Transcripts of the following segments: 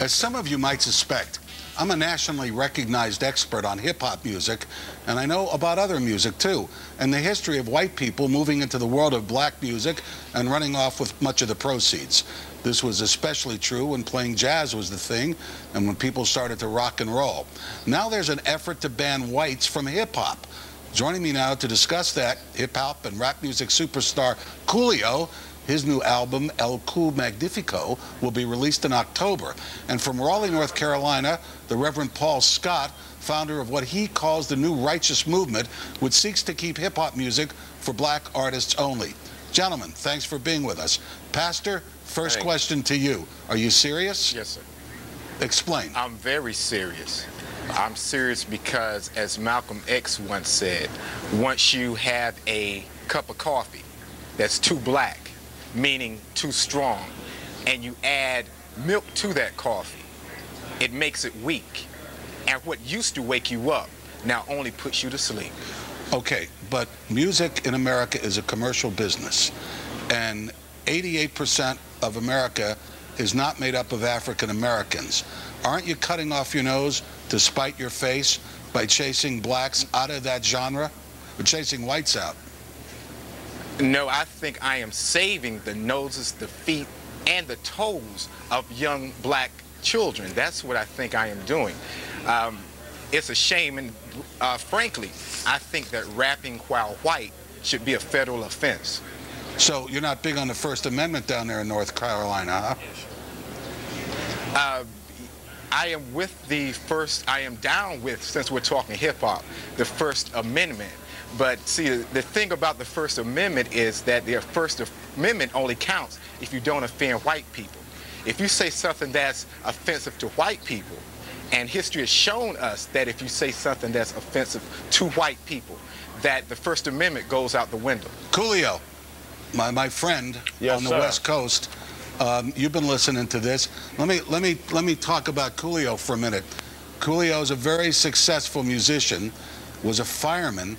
As some of you might suspect, I'm a nationally recognized expert on hip-hop music, and I know about other music too, and the history of white people moving into the world of black music and running off with much of the proceeds. This was especially true when playing jazz was the thing and when people started to rock and roll. Now there's an effort to ban whites from hip-hop. Joining me now to discuss that, hip-hop and rap music superstar Coolio. His new album, El Cool Magnifico, will be released in October. And from Raleigh, North Carolina, the Reverend Paul Scott, founder of what he calls the New Righteous Movement, which seeks to keep hip-hop music for black artists only. Gentlemen, thanks for being with us. Pastor, first question to you. Are you serious? Yes, sir. Explain. I'm very serious. I'm serious because, as Malcolm X once said, once you have a cup of coffee that's too black, meaning too strong, and you add milk to that coffee, it makes it weak. And what used to wake you up now only puts you to sleep. Okay, but music in America is a commercial business, and 88% of America is not made up of African Americans. Aren't you cutting off your nose to spite your face by chasing blacks out of that genre, or chasing whites out? No, I think I am saving the noses, the feet, and the toes of young black children. That's what I think I am doing. It's a shame, and frankly, I think that rapping while white should be a federal offense. So you're not big on the First Amendment down there in North Carolina, huh? I am with the first, I am down with, since we're talking hip-hop, the First Amendment. But see, the thing about the First Amendment is that the First Amendment only counts if you don't offend white people. If you say something that's offensive to white people, and history has shown us that if you say something that's offensive to white people, that the First Amendment goes out the window. Coolio, my friend, yes, on the sir. West Coast, you've been listening to this. Let me talk about Coolio for a minute. Coolio is a very successful musician, was a fireman.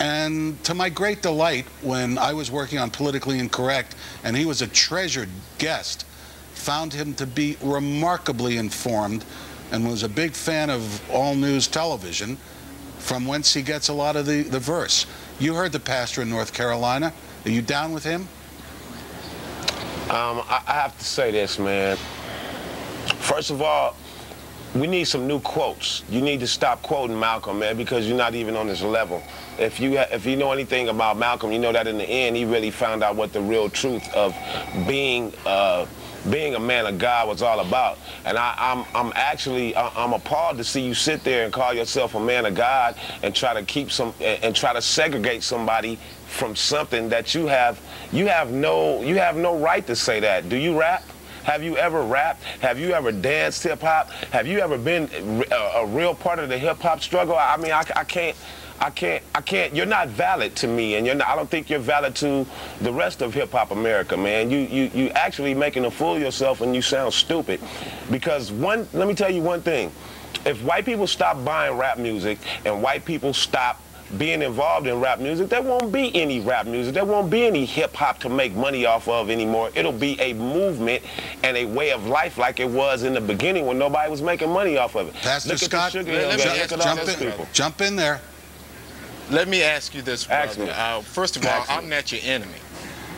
And to my great delight, when I was working on Politically Incorrect, and he was a treasured guest, found him to be remarkably informed and was a big fan of all news television, from whence he gets a lot of the verse. You heard the pastor in North Carolina. Are you down with him? I have to say this, man. First of all, we need some new quotes. You need to stop quoting Malcolm, man, because you're not even on his level. If you know anything about Malcolm, you know that in the end he really found out what the real truth of being a man of God was all about. And I'm appalled to see you sit there and call yourself a man of God and try to keep and try to segregate somebody from something that you have no right to say that. Do you rap? Have you ever rapped? Have you ever danced hip-hop? Have you ever been a real part of the hip-hop struggle? I mean, I can't, you're not valid to me, and I don't think you're valid to the rest of hip-hop America, man. You actually making a fool of yourself, and you sound stupid. Because let me tell you one thing. If white people stop buying rap music and white people stop being involved in rap music, there won't be any rap music. There won't be any hip-hop to make money off of anymore. It'll be a movement and a way of life like it was in the beginning when nobody was making money off of it. Pastor Scott, jump in there. Let me ask you this, brother. First of all, I'm not your enemy.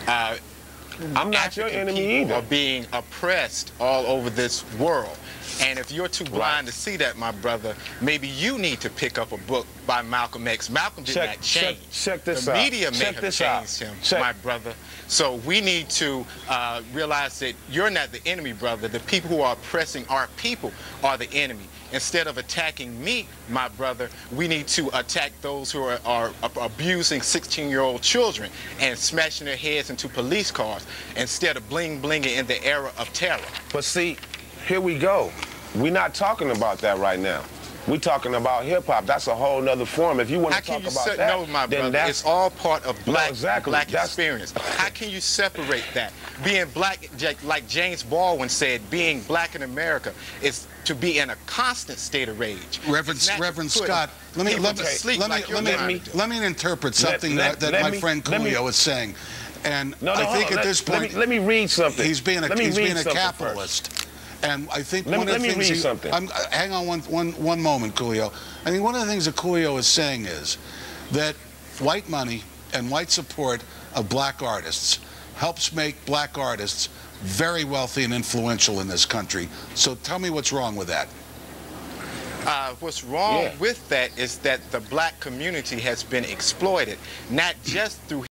I'm not your enemy either. Are being oppressed all over this world. And if you're too blind to see that, my brother, maybe you need to pick up a book by Malcolm X. Malcolm did not change. Check this out. The media may have changed him, my brother. So we need to realize that you're not the enemy, brother. The people who are oppressing our people are the enemy. Instead of attacking me, my brother, we need to attack those who are abusing 16-year-old children and smashing their heads into police cars instead of bling-blinging in the era of terror. But see, here we go. We're not talking about that right now. We talking about hip hop. That's a whole nother form. If you want to talk about that, no, my then brother, that's it's all part of black, exactly. black experience. How can you separate that? Being black, like James Baldwin said, being black in America is to be in a constant state of rage. Reverend Scott, let me interpret something that my friend Coolio is saying. And I think at this point, let me read something. He's being a capitalist. First. And I think one of the things hang on one moment, Coolio. I think one of the things that Coolio is saying is that white money and white support of black artists helps make black artists very wealthy and influential in this country. So tell me what's wrong with that. What's wrong with that is that the black community has been exploited, not just through